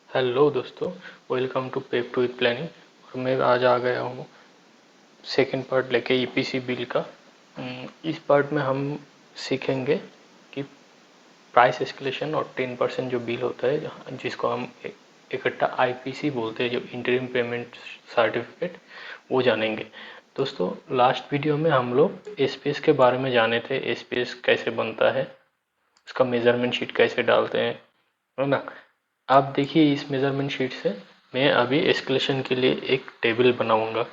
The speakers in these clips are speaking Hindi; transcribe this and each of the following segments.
हेलो दोस्तों, welcome to pep to with planning. और मैं आज आ गया हूँ सेकंड पार्ट लेके ईपीसी बिल का। इस पार्ट में हम सीखेंगे कि प्राइस एस्केलेशन और 10% जो बिल होता है जिसको हम इकट्ठा आईपीसी बोलते हैं, जो इंटरिम पेमेंट सर्टिफिकेट, वो जानेंगे। दोस्तों, लास्ट वीडियो में हम लोग एसपीएस के बारे में जाने थे। एसपीएस कैसे बनता है, उसका मेजरमेंट शीट कैसे डालते हैं, है ना। आप देखिए, इस मेजरमेंट शीट से मैं अभी एस्केलेशन के लिए एक टेबल बनाऊंगा,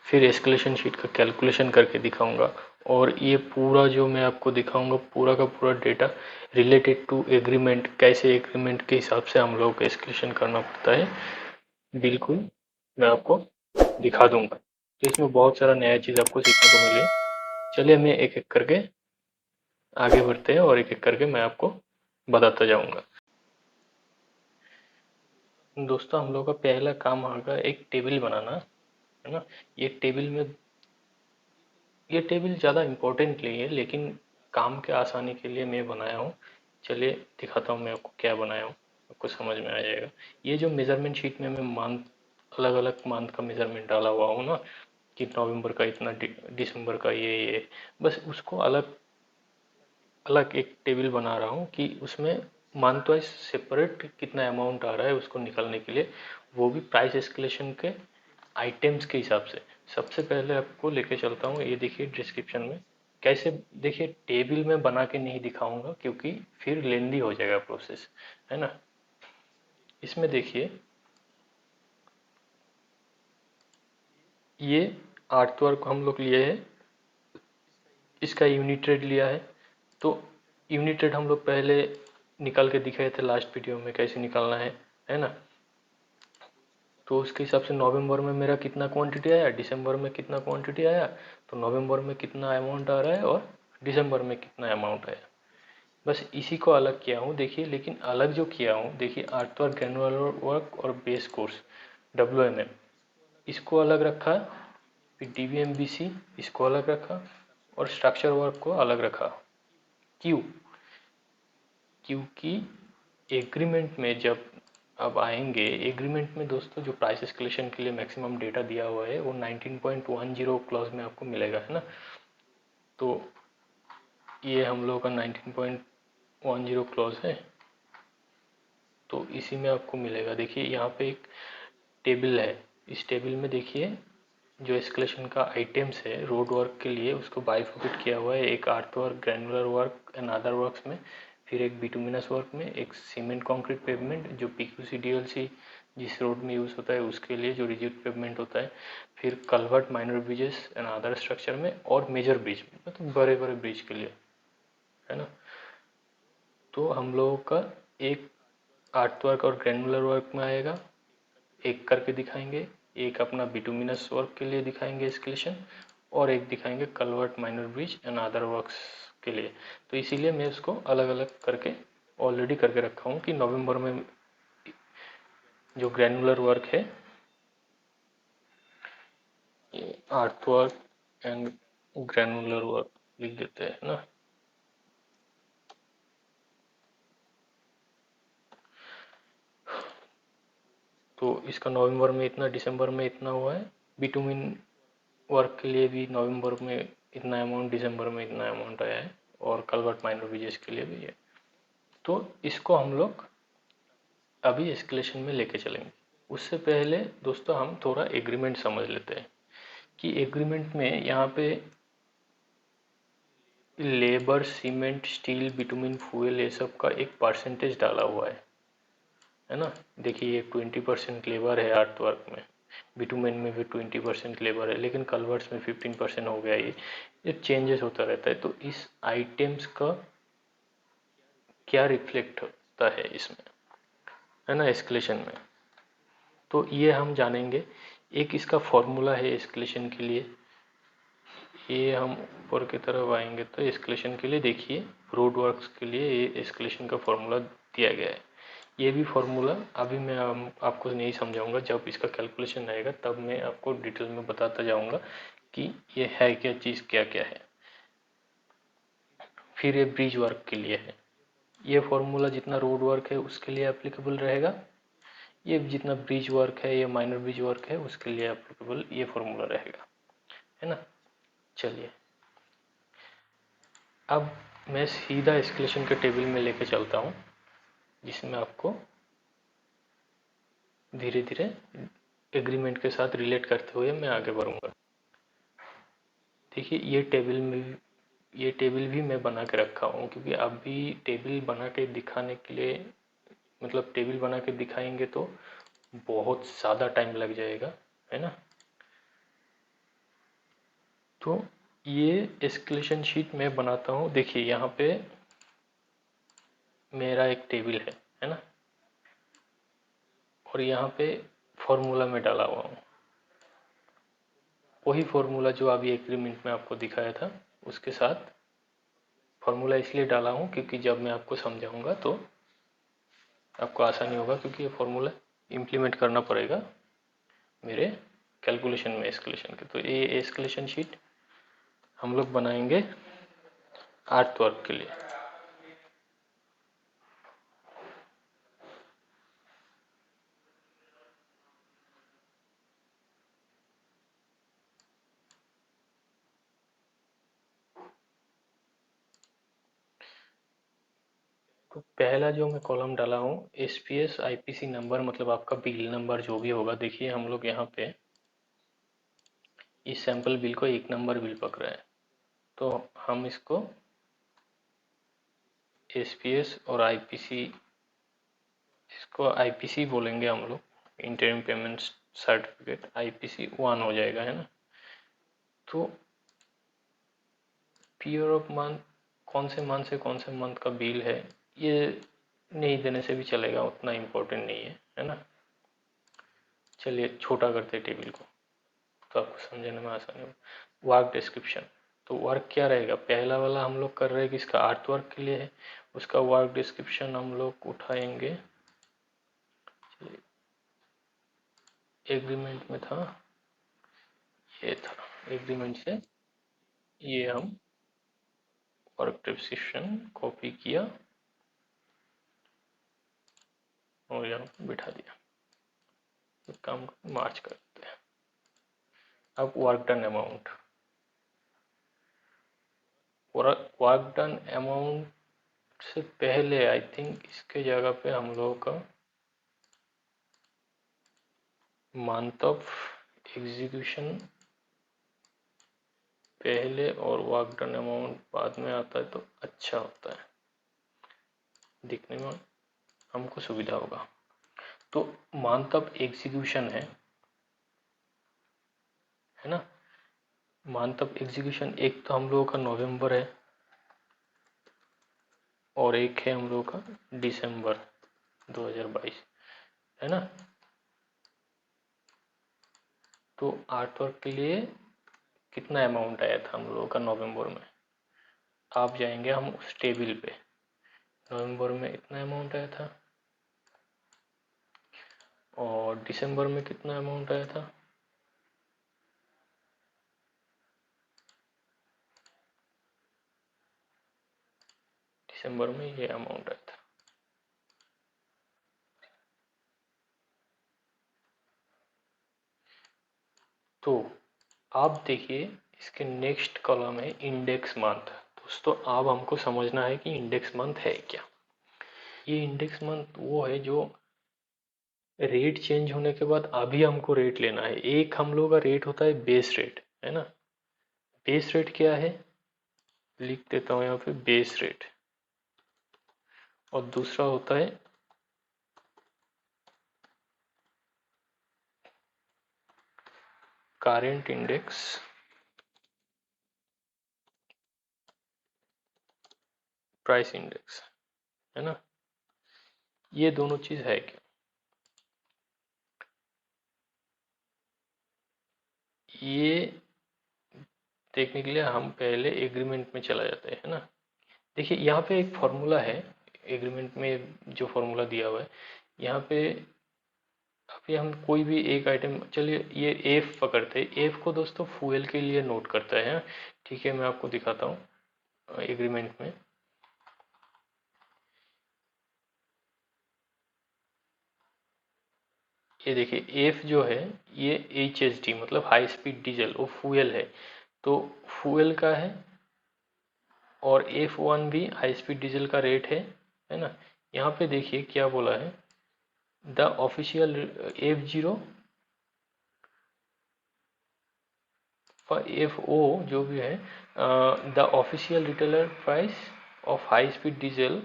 फिर एस्केलेशन शीट का कैलकुलेशन करके दिखाऊंगा। और ये पूरा जो मैं आपको दिखाऊंगा, पूरा का पूरा डेटा रिलेटेड टू एग्रीमेंट, कैसे एग्रीमेंट के हिसाब से हम लोग को एस्केलेशन करना पड़ता है, बिल्कुल मैं आपको दिखा दूंगा। तो इसमें बहुत सारा नया चीज़ आपको सीखने को मिले। चलिए, मैं एक एक करके आगे बढ़ते हैं और एक एक करके मैं आपको बताता जाऊंगा। दोस्तों, हम लोग का पहला काम होगा एक टेबल बनाना, है ना। ये टेबल में ये टेबल ज़्यादा इम्पोर्टेंट नहीं है, लेकिन काम के आसानी के लिए मैं बनाया हूँ। चलिए दिखाता हूँ मैं आपको क्या बनाया हूँ, आपको समझ में आ जाएगा। ये जो मेज़रमेंट शीट में मैं अलग अलग मंथ का मेज़रमेंट डाला हुआ हूँ ना, कि नवंबर का इतना, दिसंबर का ये, बस उसको अलग अलग एक टेबल बना रहा हूँ कि उसमें मंथ वाइज सेपरेट कितना अमाउंट आ रहा है उसको निकालने के लिए, वो भी प्राइस एस्केलेशन के आइटम्स के हिसाब से। सबसे पहले आपको लेके चलता हूँ, ये देखिए डिस्क्रिप्शन में कैसे। देखिए, टेबल में बना के नहीं दिखाऊंगा क्योंकि फिर लेंदी हो जाएगा प्रोसेस, है ना। इसमें देखिए, ये आर्ट वर्क हम लोग लिए है, इसका यूनिट रेट लिया है। तो यूनिट रेट हम लोग पहले निकाल के दिखाए थे लास्ट वीडियो में, कैसे निकालना है ना। तो उसके हिसाब से नवंबर में मेरा कितना क्वांटिटी आया, दिसंबर में कितना क्वांटिटी आया, तो नवंबर में कितना अमाउंट आ रहा है और दिसंबर में कितना अमाउंट आया, बस इसी को अलग किया हूँ। देखिए, लेकिन अलग जो किया हूँ, देखिए आर्ट वर्क, ग्रैनुलर वर्क और बेस कोर्स WMM, इसको अलग रखा। फिर DVMBC इसको अलग रखा, और स्ट्रक्चर वर्क को अलग रखा। क्यों? क्योंकि एग्रीमेंट में जब अब आएंगे, एग्रीमेंट में दोस्तों जो प्राइस एस्केलेशन के लिए मैक्सिमम डेटा दिया हुआ है वो 19.10 क्लॉज में आपको मिलेगा, है ना। तो ये हम लोग का 19.10 क्लॉज है, तो इसी में आपको मिलेगा। देखिए, यहाँ पे एक टेबल है, इस टेबल में देखिए जो एस्केलेशन का आइटम्स है रोड वर्क के लिए, उसको बाइफोकेट किया हुआ है, एक अर्थ work, granular work and other works में, फिर एक बिटुमिनस वर्क में, एक सीमेंट कंक्रीट पेवमेंट जो PQC DLC जिस रोड में यूज़ होता है उसके लिए जो रिजिड पेवमेंट होता है, फिर culvert, minor bridges and other structure में, और मेजर ब्रिज में, मतलब बड़े बड़े ब्रिज के लिए, है ना। तो हम लोगों का एक आर्ट वर्क और ग्रैनुलर वर्क में आएगा, एक करके दिखाएंगे। एक अपना बिटुमिनस वर्क के लिए दिखाएंगे एस्केलेशन, और एक दिखाएंगे culvert, minor bridge and other works के लिए। तो इसीलिए मैं इसको अलग अलग करके ऑलरेडी करके रखा हूँ कि नवंबर में जो ग्रैनुलर वर्क है, art work and granular work लिख देते हैं ना। तो इसका नवंबर में इतना, दिसंबर में इतना हुआ है। बिटुमिन वर्क के लिए भी नवंबर में इतना अमाउंट, दिसंबर में इतना अमाउंट आया है, और कलवर्ट, माइनर ब्रिजेस के लिए भी है। तो इसको हम लोग अभी एस्केलेशन में लेके चलेंगे। उससे पहले दोस्तों हम थोड़ा एग्रीमेंट समझ लेते हैं कि एग्रीमेंट में यहाँ पे labour, cement, steel, bitumen, fuel, ये सब का एक परसेंटेज डाला हुआ है ना। देखिए, ये 20% लेबर है आर्ट वर्क में, बिटुमेन में भी 20% लेबर है, लेकिन कलवर्ट्स में 15% हो गया। ये चेंजेस होता रहता है। तो इस आइटम्स का क्या रिफ्लेक्ट होता है इसमें, है ना, एस्केलेशन में, तो ये हम जानेंगे। एक इसका फॉर्मूला है एस्केलेशन के लिए, ये हम ऊपर की तरफ आएंगे तो एस्केलेशन के लिए देखिए, रोड वर्क्स के लिए ये एस्केलेशन का फॉर्मूला दिया गया है। ये भी फॉर्मूला अभी मैं आपको नहीं समझाऊंगा, जब इसका कैलकुलेशन आएगा तब मैं आपको डिटेल में बताता जाऊंगा कि ये है क्या चीज़, क्या क्या है। फिर ये ब्रिज वर्क के लिए है, ये फॉर्मूला जितना रोड वर्क है उसके लिए एप्लीकेबल रहेगा, ये जितना ब्रिज वर्क है या माइनर ब्रिज वर्क है उसके लिए एप्लीकेबल ये फॉर्मूला रहेगा, है ना। चलिए अब मैं सीधा एस्केलेशन के टेबल में लेके चलता हूँ, जिसमें आपको धीरे धीरे एग्रीमेंट के साथ रिलेट करते हुए मैं आगे बढ़ूँगा। देखिए ये टेबल भी मैं बना के रखा हूँ, क्योंकि अभी टेबल बना के दिखाने के लिए, मतलब टेबल बना के दिखाएंगे तो बहुत ज़्यादा टाइम लग जाएगा, है ना। तो ये एस्केलेशन शीट मैं बनाता हूँ। देखिए यहाँ पे मेरा एक टेबल है ना, और यहाँ पे फॉर्मूला में डाला हुआ हूँ, वही फॉर्मूला जो अभी एग्रीमेंट में आपको दिखाया था उसके साथ। फॉर्मूला इसलिए डाला हूँ क्योंकि जब मैं आपको समझाऊंगा तो आपको आसानी होगा, क्योंकि ये फॉर्मूला इम्प्लीमेंट करना पड़ेगा मेरे कैलकुलेशन में एस्केलेशन के। तो ये एस्केलेशन शीट हम लोग बनाएंगे आर्थ वर्क के लिए। तो पहला जो मैं कॉलम डाला हूँ SPS IPC नंबर, मतलब आपका बिल नंबर जो भी होगा। देखिए हम लोग यहाँ पे इस सैंपल बिल को 1 नंबर बिल पकड़ा है, तो हम इसको SPS और IPC, इसको IPC बोलेंगे हम लोग, इंटरिम पेमेंट सर्टिफिकेट, IPC 1 हो जाएगा, है ना। तो पीरियड ऑफ मंथ, कौन से मंथ का बिल है ये नहीं देने से भी चलेगा, उतना इम्पोर्टेंट नहीं है ना। चलिए छोटा करते हैं टेबल को, तो आपको समझने में आसानी होगा। वर्क डिस्क्रिप्शन, तो वर्क क्या रहेगा, पहला वाला हम लोग कर रहे हैं किसका, आर्ट वर्क के लिए है, उसका वर्क डिस्क्रिप्शन हम लोग उठाएंगे। एग्रीमेंट में था, ये था एग्रीमेंट से, ये हम वर्क डिस्क्रिप्शन कॉपी किया और यहाँ बिठा दिया। इस काम को मार्च करते हैं। अब work done amount, work done amount से पहले आई थिंक इसके जगह पे हम लोगों का मंथ ऑफ एग्जीक्यूशन पहले और वर्क डन अमाउंट बाद में आता है तो अच्छा होता है, दिखने में हमको सुविधा होगा। तो मंथ ऑफ एग्जीक्यूशन है ना। मंथ ऑफ एग्जीक्यूशन एक तो हम लोगों का नवंबर है और एक है हम लोगों का दिसंबर 2022, है ना। तो आर्ट वर्क के लिए कितना अमाउंट आया था हम लोगों का नवंबर में, आप जाएंगे हम उस टेबल पे, नवंबर में इतना अमाउंट आया था और दिसंबर में कितना अमाउंट आया था, दिसंबर में ये अमाउंट आया था। तो आप देखिए इसके नेक्स्ट कॉलम है इंडेक्स मंथ। दोस्तों अब हमको समझना है कि इंडेक्स मंथ है क्या। ये इंडेक्स मंथ वो है जो रेट चेंज होने के बाद अभी हमको रेट लेना है। एक हम लोग का रेट होता है बेस रेट, है ना। बेस रेट क्या है, लिख देता हूँ यहाँ पे बेस रेट, और दूसरा होता है करेंट इंडेक्स प्राइस इंडेक्स, है ना। ये दोनों चीज है क्या, ये देखने के लिए हम पहले एग्रीमेंट में चला जाते हैं, है ना। देखिए यहाँ पे एक फॉर्मूला है एग्रीमेंट में, जो फॉर्मूला दिया हुआ है यहाँ पे। अभी हम कोई भी एक आइटम, चलिए ये एफ पकड़ते हैं। एफ को दोस्तों फ्यूल के लिए नोट करता है, ठीक है। मैं आपको दिखाता हूँ एग्रीमेंट में। ये देखिए एफ जो है ये HSD मतलब हाई स्पीड डीजल, वो फ्यूल है, तो फ्यूल का है, और F1 भी हाई स्पीड डीजल का रेट है ना। यहाँ पे देखिए क्या बोला है, द ऑफिशियल F0 FO जो भी है, the official retailer price of high speed diesel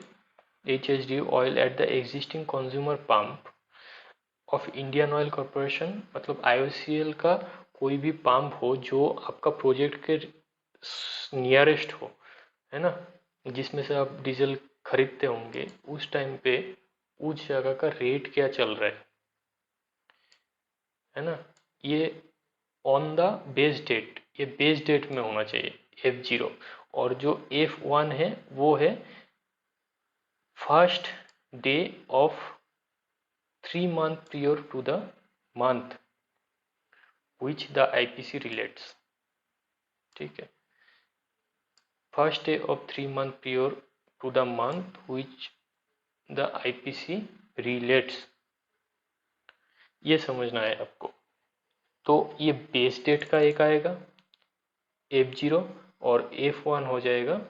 HSD oil at the existing consumer pump of Indian Oil corporation, मतलब IOCL का कोई भी पंप हो जो आपका प्रोजेक्ट के नियरेस्ट हो, है ना, जिसमें से आप डीजल खरीदते होंगे, उस टाइम पे उस जगह का रेट क्या चल रहा है ना। ये ऑन द बेस डेट, ये बेस डेट में होना चाहिए F0, और जो F1 है वो है first day of 3 month prior to the month which the IPC relates, ठीक है, first day of 3 month prior to the month which the IPC relates, ये समझना है आपको। तो ये बेस डेट का एक आएगा F0, और F1 हो जाएगा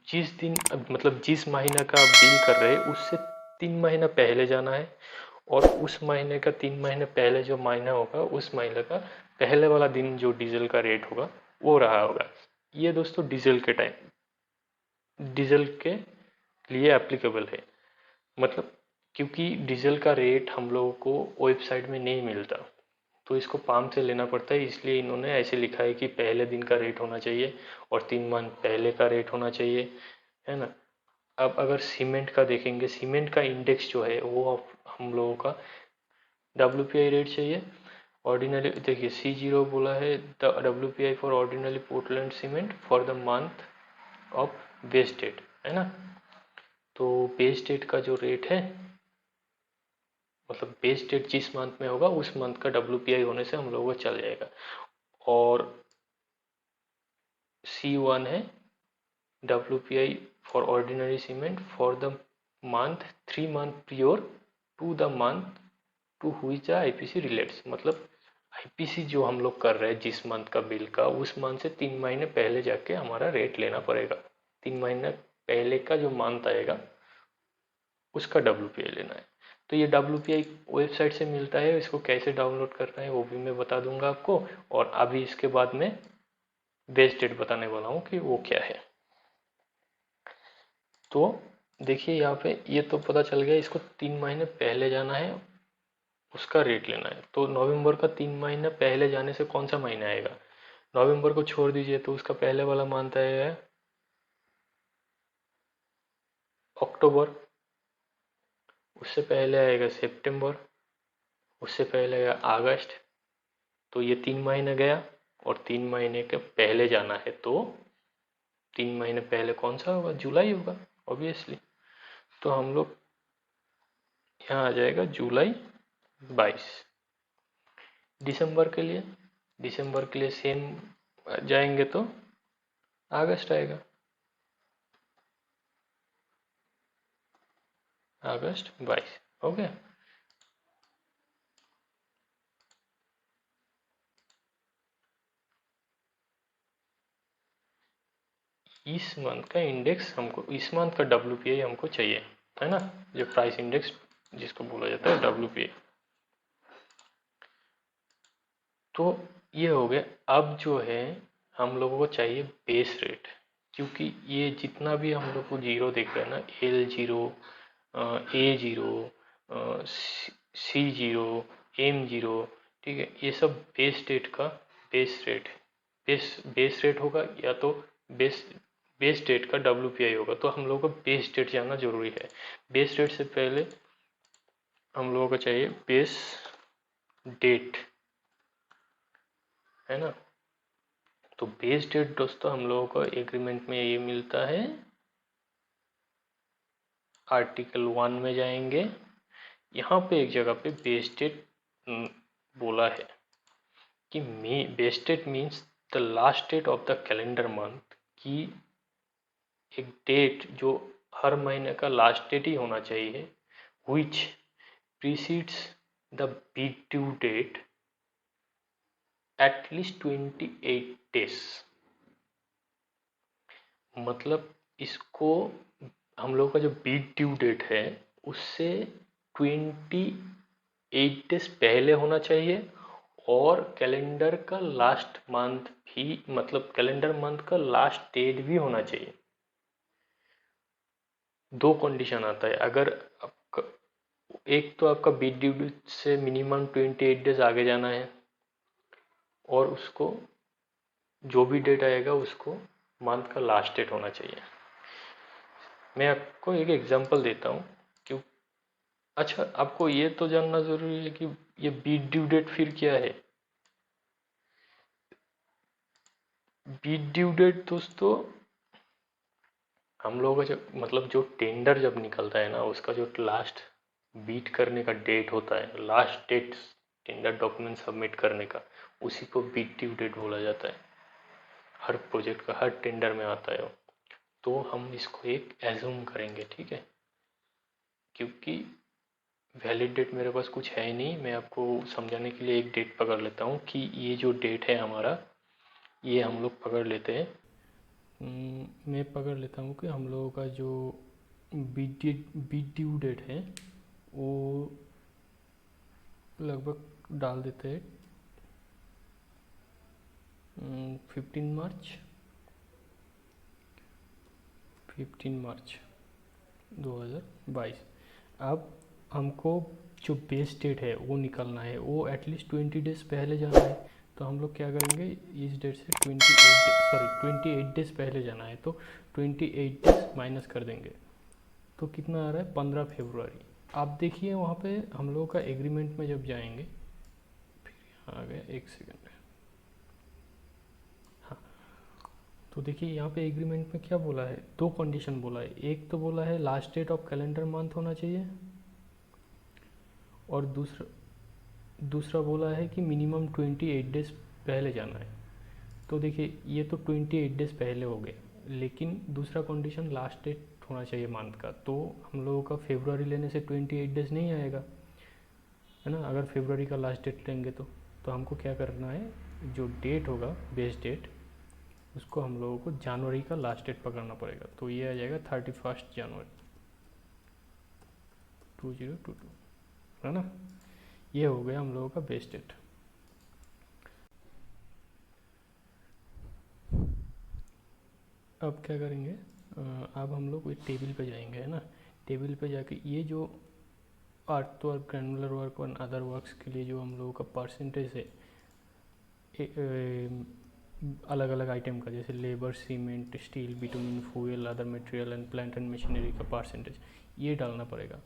जिस दिन, मतलब जिस महीना का आप बिल कर रहे हैं उससे 3 महीना पहले जाना है, और उस महीने का 3 महीने पहले जो महीना होगा उस महीने का पहले वाला दिन जो डीजल का रेट होगा वो रहा होगा। ये दोस्तों डीजल के टाइम, डीजल के लिए एप्लीकेबल है, मतलब क्योंकि डीजल का रेट हम लोगों को वेबसाइट में नहीं मिलता, तो इसको पाम से लेना पड़ता है, इसलिए इन्होंने ऐसे लिखा है कि पहले दिन का रेट होना चाहिए और 3 मंथ पहले का रेट होना चाहिए, है ना। अब अगर सीमेंट का देखेंगे, सीमेंट का इंडेक्स जो है वो हम लोगों का WPI रेट चाहिए। ऑर्डिनरी देखिए C0 बोला है, the WPI for ordinary Portland cement for the month of base date, है ना। तो बेस डेट का जो रेट है, मतलब बेस डेट जिस मंथ में होगा उस मंथ का WPI होने से हम लोगों को चल जाएगा। और C1 है WPI for ordinary cement for the month 3 month prior to the month to which IPC relates, मतलब IPC जो हम लोग कर रहे हैं जिस मंथ का बिल का, उस मंथ से 3 महीने पहले जाके हमारा रेट लेना पड़ेगा। 3 महीने पहले का जो मंथ आएगा उसका WPI लेना है। तो ये WPI वेबसाइट से मिलता है, इसको कैसे डाउनलोड करना है वो भी मैं बता दूंगा आपको, और अभी इसके बाद में बेस डेट बताने वाला हूँ कि वो क्या है। तो देखिए यहाँ पे ये तो पता चल गया, इसको 3 महीने पहले जाना है, उसका रेट लेना है। तो नवंबर का 3 महीना पहले जाने से कौन सा महीना आएगा, नवंबर को छोड़ दीजिए, तो उसका पहले वाला मंथ आएगा अक्टूबर, उससे पहले आएगा सितंबर, उससे पहले आएगा अगस्त। तो ये 3 महीने गया, और 3 महीने के पहले जाना है, तो 3 महीने पहले कौन सा होगा, जुलाई होगा ऑब्वियसली। तो हम लोग यहाँ आ जाएगा जुलाई 22। दिसंबर के लिए सेम जाएंगे तो अगस्त आएगा, अगस्त 22 हो गया। इस मंथ का इंडेक्स हमको, इस मंथ का WPI हमको चाहिए, है ना, जो प्राइस इंडेक्स जिसको बोला जाता है WPI। तो ये हो गया। अब जो है हम लोगों को चाहिए बेस रेट, क्योंकि ये जितना भी हम लोग को जीरो दिख रहा है ना, L0, A0, C0, M0, ठीक है, ये सब बेस रेट का बेस रेट है। बेस रेट होगा या तो बेस डेट का WPI होगा, तो हम लोगों को बेस डेट जानना जरूरी है। बेस डेट से पहले हम लोगों को चाहिए बेस डेट, है ना। तो बेस डेट दोस्तों हम लोगों को एग्रीमेंट में ये मिलता है, आर्टिकल 1 में जाएंगे, यहाँ पे एक जगह पे बेस डेट बोला है कि base date means the last date of the calendar month, की एक डेट जो हर महीने का लास्ट डेट ही होना चाहिए, which precedes the bid due date at least 28 days. मतलब इसको हम लोग का जो बी ड्यू डेट है उससे 28 डेज पहले होना चाहिए, और कैलेंडर का लास्ट मंथ भी, मतलब कैलेंडर मंथ का लास्ट डेट भी होना चाहिए। दो कंडीशन आता है, अगर आपका एक तो आपका बी ड्यू डेट से मिनिमम 28 डेज आगे जाना है, और उसको जो भी डेट आएगा उसको मंथ का लास्ट डेट होना चाहिए। मैं आपको एक एग्जांपल देता हूँ क्यों। अच्छा, आपको ये तो जानना जरूरी है कि ये बी ड्यू डेट फिर क्या है। बी ड्यू डेट दोस्तों, हम लोगों का जब मतलब जो टेंडर जब निकलता है ना, उसका जो लास्ट बीट करने का डेट होता है, last date tender document submit करने का, उसी को बीट ड्यू डेट बोला जाता है। हर प्रोजेक्ट का हर टेंडर में आता है वो। तो हम इसको एक एज्यूम करेंगे, ठीक है, क्योंकि वैलिड डेट मेरे पास कुछ है ही नहीं। मैं आपको समझाने के लिए एक डेट पकड़ लेता हूँ कि ये जो डेट है हमारा, ये हम लोग पकड़ लेते हैं। मैं पकड़ लेता हूँ कि हम लोगों का जो बी ड्यू डेट है वो लगभग डाल देते हैं 15 मार्च 2022। अब हमको जो बेस डेट है वो निकलना है, वो एटलीस्ट 20 डेज पहले जाना है। तो हम लोग क्या करेंगे, इस डेट से 28 डेज पहले जाना है, तो 28 डेज माइनस कर देंगे, तो कितना आ रहा है 15 फरवरी। आप देखिए वहाँ पे हम लोगों का एग्रीमेंट में जब जाएंगे, फिर यहाँ आ गया, एक सेकेंड। हाँ, तो देखिए यहाँ पे एग्रीमेंट में क्या बोला है, दो कंडीशन बोला है। एक तो बोला है last date of calendar month होना चाहिए, और दूसरा बोला है कि मिनिमम 28 डेज पहले जाना है। तो देखिए ये तो 28 डेज पहले हो गए, लेकिन दूसरा कंडीशन लास्ट डेट होना चाहिए मंथ का। तो हम लोगों का फेब्रुआरी लेने से 28 डेज नहीं आएगा, है ना। अगर फेब्रुआरी का लास्ट डेट लेंगे तो हमको क्या करना है, जो डेट होगा बेस डेट, उसको हम लोगों को जनवरी का लास्ट डेट पकड़ना पड़ेगा। तो ये आ जाएगा 31 जनवरी 2022, है ना। ये हो गया हम लोगों का बेस डेट। अब क्या करेंगे, अब हम लोग एक टेबल पे जाएंगे, है ना। टेबल पे जाके ये जो अर्थ वर्क, ग्रैनुलर वर्क और अदर वर्क्स के लिए जो हम लोगों का परसेंटेज है अलग अलग आइटम का, जैसे labour, cement, steel, bitumen, fuel, other material and plant and machinery का परसेंटेज, ये डालना पड़ेगा,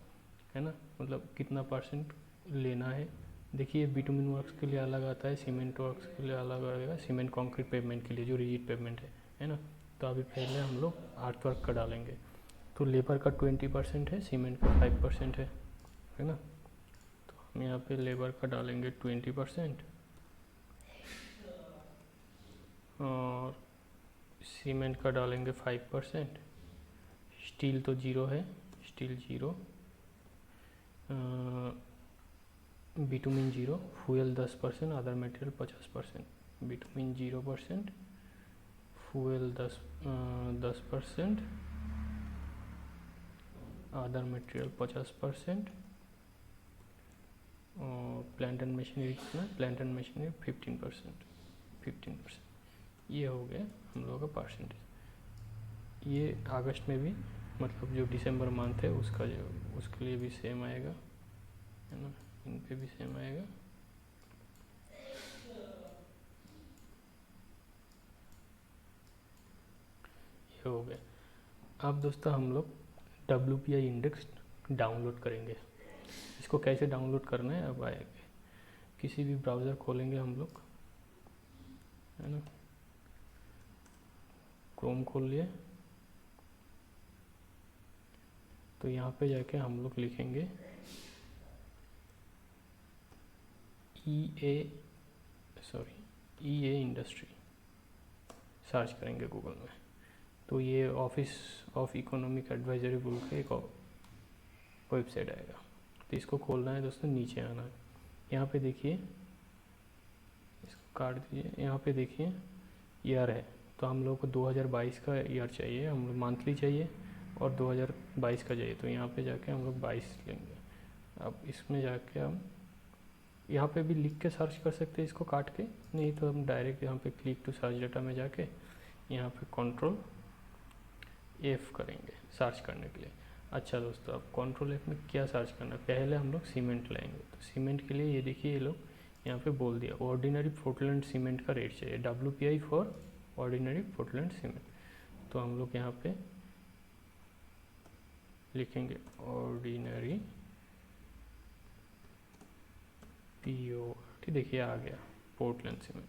है ना। मतलब कितना परसेंट लेना है। देखिए बिटुमिन वर्क्स के लिए अलग आता है, सीमेंट वर्क्स के लिए अलग आएगा, सीमेंट कंक्रीट पेवमेंट के लिए जो रिजिड पेवमेंट है ना। तो अभी पहले हम लोग अर्थ वर्क का डालेंगे। तो लेबर का 20% है, सीमेंट का 5% है ना। तो हम यहाँ पे लेबर का डालेंगे 20%, और सीमेंट का डालेंगे 5%, स्टील तो ज़ीरो है, steel zero, bitumen zero, fuel 10%, other material 50%। Bitumen 0%, fuel 10%, other material 50%, और प्लांट एंड मशीनरी कितना, प्लांट एंड मशीनरी 15%। ये हो गया हम लोगों का परसेंटेज। ये अगस्त में भी, मतलब जो दिसंबर मंथ है उसका, जो उसके लिए भी सेम आएगा, है ना। इन पे भी सेम आएगा। ये हो गया। अब दोस्तों हम लोग WPI इंडेक्स डाउनलोड करेंगे। इसको कैसे डाउनलोड करना है अब आएगा। किसी भी ब्राउज़र खोलेंगे हम लोग, है ना। क्रोम खोल लिए, तो यहाँ पे जाके हम लोग लिखेंगे EA इंडस्ट्री, सर्च करेंगे गूगल में। तो ये ऑफिस ऑफ इकोनॉमिक एडवाइजरी बोल के एक वेबसाइट आएगा। तो इसको खोलना है दोस्तों, नीचे आना है। यहाँ पे देखिए, इसको काट दीजिए, यहाँ पे देखिए ईयर है, तो हम लोग को 2022 का ईयर चाहिए, हम लोग मंथली चाहिए और 2022 का चाहिए, तो यहाँ पे जाके हम लोग 22 लेंगे। अब इसमें जाके हम यहाँ पे भी लिख के सर्च कर सकते हैं इसको काट के, नहीं तो हम डायरेक्ट यहाँ पे क्लिक टू सर्च डाटा में जाके यहाँ पे कंट्रोल F करेंगे सर्च करने के लिए। अच्छा दोस्तों, अब कंट्रोल F में क्या सर्च करना है, पहले हम लोग सीमेंट लाएंगे, तो सीमेंट के लिए ये देखिए ये लोग यहाँ पे बोल दिया ऑर्डिनरी पोर्टलैंड सीमेंट का रेट चाहिए, WPI for ordinary Portland cement. तो हम लोग यहाँ पे लिखेंगे ऑर्डिनरी PORT, देखिए आ गया पोर्टलैंड सीमेंट,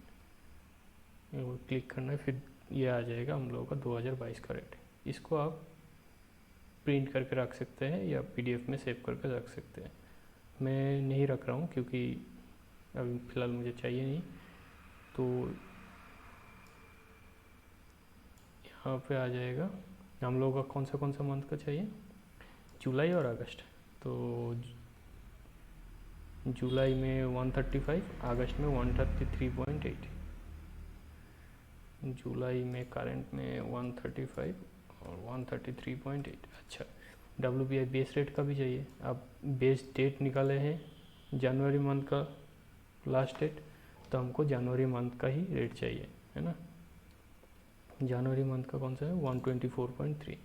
ये क्लिक करना है, फिर ये आ जाएगा हम लोगों का 2022 का रेट। इसको आप प्रिंट करके रख सकते हैं या PDF में सेव करके रख सकते हैं। मैं नहीं रख रहा हूँ क्योंकि अभी फ़िलहाल मुझे चाहिए नहीं। तो यहाँ पे आ जाएगा हम लोगों का कौन सा मंथ का चाहिए, जुलाई और अगस्त। तो जुलाई में 135, अगस्त में 133.8, जुलाई में करंट में 135 और 133.8। अच्छा, WPI बेस रेट का भी चाहिए। अब बेस डेट निकाले हैं जनवरी मंथ का लास्ट डेट, तो हमको जनवरी मंथ का ही रेट चाहिए, है ना। जनवरी मंथ का कौन सा है, 124.3,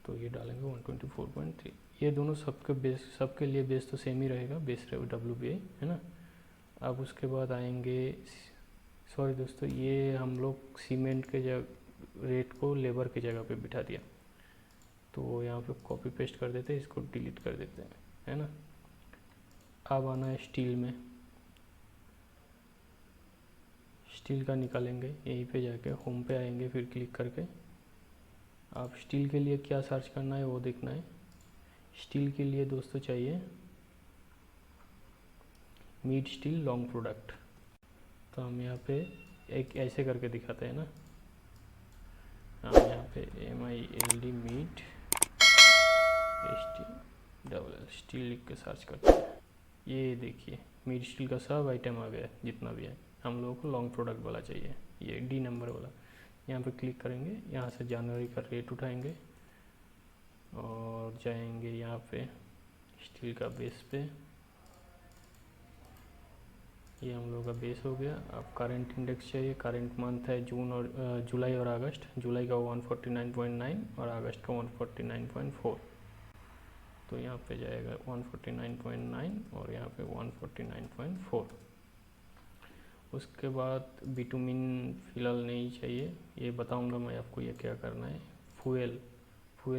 तो ये डालेंगे 124.3। ये दोनों सबके लिए बेस तो सेम ही रहेगा, बेस WPI, है ना। अब उसके बाद आएंगे, सॉरी दोस्तों, ये हम लोग सीमेंट के रेट को लेबर की जगह पे बिठा दिया, तो यहाँ पे कॉपी पेस्ट कर देते हैं, इसको डिलीट कर देते हैं, है ना। अब आना है स्टील में, स्टील का निकालेंगे, यहीं पे जाके होम पे आएंगे, फिर क्लिक करके आप स्टील के लिए क्या सर्च करना है वो देखना है। स्टील के लिए दोस्तों चाहिए मीड स्टील लॉन्ग प्रोडक्ट, तो हम यहाँ पे एक ऐसे करके दिखाते हैं ना, हम यहाँ पे MILD मीड स्टील लिख के सर्च करते हैं। ये देखिए मीड स्टील का सब आइटम आ गया, जितना भी है। हम लोगों को लॉन्ग प्रोडक्ट वाला चाहिए, ये D नंबर वाला। यहाँ पे क्लिक करेंगे, यहाँ से जनवरी का रेट उठाएंगे और जाएंगे यहाँ पे स्टील का बेस पे, ये हम लोगों का बेस हो गया। अब करंट इंडेक्स चाहिए, करंट मंथ है जून और जुलाई और अगस्त। जुलाई का 149.9 और अगस्त का 149.4, तो यहाँ पे जाएगा 149.9 और यहाँ पे 149.4। उसके बाद बिटुमिन फिलहाल नहीं चाहिए, ये बताऊंगा मैं आपको ये क्या करना है। फ्यूल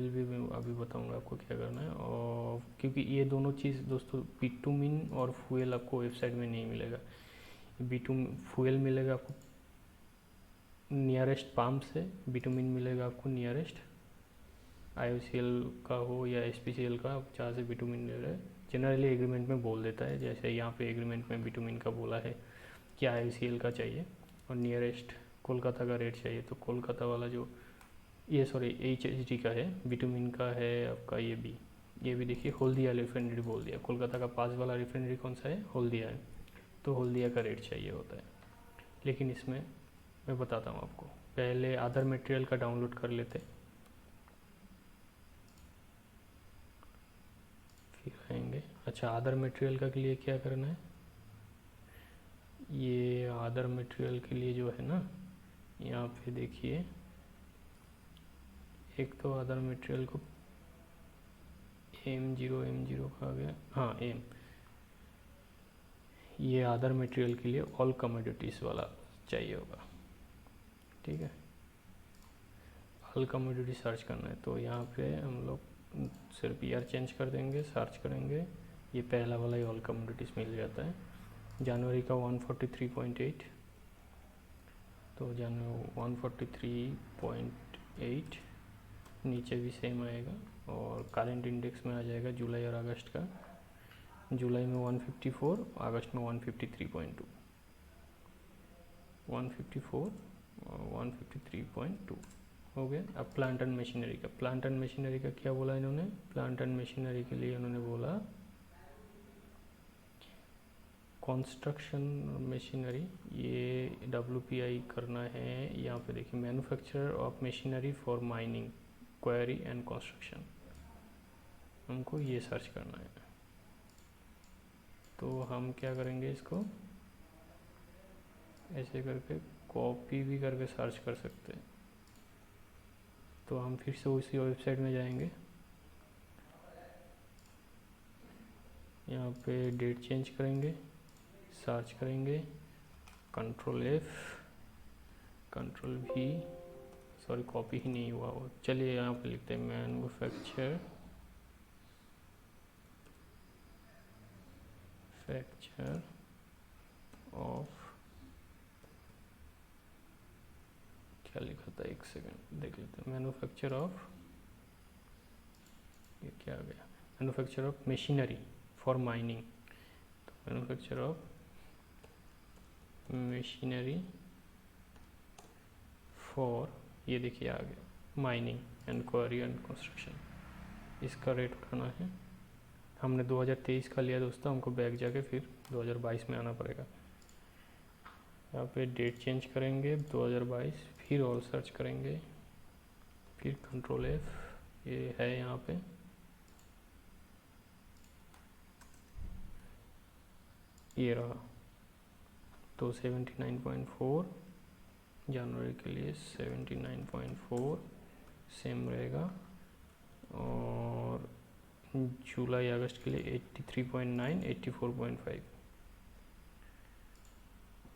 भी मैं अभी बताऊंगा आपको क्या करना है, और क्योंकि ये दोनों चीज़ दोस्तों, बिटुमिन और फ्यूल आपको वेबसाइट में नहीं मिलेगा। फ्यूल मिलेगा आपको नियरेस्ट पंप से, बिटुमिन मिलेगा आपको नियरेस्ट IOCL का हो या SPCL का, जहाँ से बिटुमिन ले रहे हैं। जनरली एग्रीमेंट में बोल देता है, जैसे यहाँ पे एग्रीमेंट में बिटुमिन का बोला है कि IOCL का चाहिए, और नियरेस्ट कोलकाता का रेट चाहिए, तो कोलकाता वाला जो HHD का है, बिटुमिन का है आपका ये भी देखिए हल्दिया रिफाइनरी बोल दिया। कोलकाता का पास वाला रिफाइनरी कौन सा है, हल्दिया है, तो हल्दिया का रेट चाहिए होता है। लेकिन इसमें मैं बताता हूँ आपको, पहले अदर मटेरियल का डाउनलोड कर लेते, फिर आएंगे। अच्छा, अदर मटेरियल का के लिए क्या करना है, ये अदर मटेरियल के लिए जो है ना, यहाँ पे देखिए, एक तो अदर मटेरियल को M0 का आ गया, हाँ ये अदर मटेरियल के लिए ऑल कमोडिटीज़ वाला चाहिए होगा, ठीक है। ऑल कमोडिटी सर्च करना है, तो यहाँ पे हम लोग सिर्फ ईयर चेंज कर देंगे, सर्च करेंगे, ये पहला वाला ही ऑल कमोडिटीज़ मिल जाता है। जनवरी का 143.8, तो जनवरी 143.8, नीचे भी सेम आएगा, और करंट इंडेक्स में आ जाएगा जुलाई और अगस्त का। जुलाई में 154, अगस्त में 153.2, 154 और 153.2 हो गया। अब प्लांट एंड मशीनरी का, प्लांट एंड मशीनरी का क्या बोला इन्होंने, प्लांट एंड मशीनरी के लिए उन्होंने बोला कंस्ट्रक्शन मशीनरी, ये WPI करना है। यहाँ पे देखिए manufacturer of machinery for mining, query and construction, हमको ये सर्च करना है। तो हम क्या करेंगे, इसको ऐसे करके कॉपी भी करके सर्च कर सकते हैं। तो हम फिर से उसी वेबसाइट में जाएंगे, यहाँ पे डेट चेंज करेंगे, सर्च करेंगे, Ctrl+F Ctrl+V, सॉरी कॉपी ही नहीं हुआ वो, चलिए यहाँ पे लिखते हैं मैन्युफैक्चर ऑफ, क्या लिखा था, एक सेकंड देख लेते हैं। मैन्युफैक्चर ऑफ, ये क्या आ गया, manufacture of machinery for mining. तो मैन्युफैक्चर ऑफ मशीनरी फॉर, ये देखिए आ गया, mining and quarry and construction. इसका रेट उठाना है, हमने 2023 का लिया दोस्तों, हमको बैक जाके फिर 2022 में आना पड़ेगा। यहाँ पे डेट चेंज करेंगे 2022, फिर ऑल सर्च करेंगे, फिर Ctrl+F, ये है यहाँ पे, ये रहा। तो 79.4 जनवरी के लिए 79.4 सेम रहेगा, और जुलाई अगस्त के लिए 83.9, 84.5,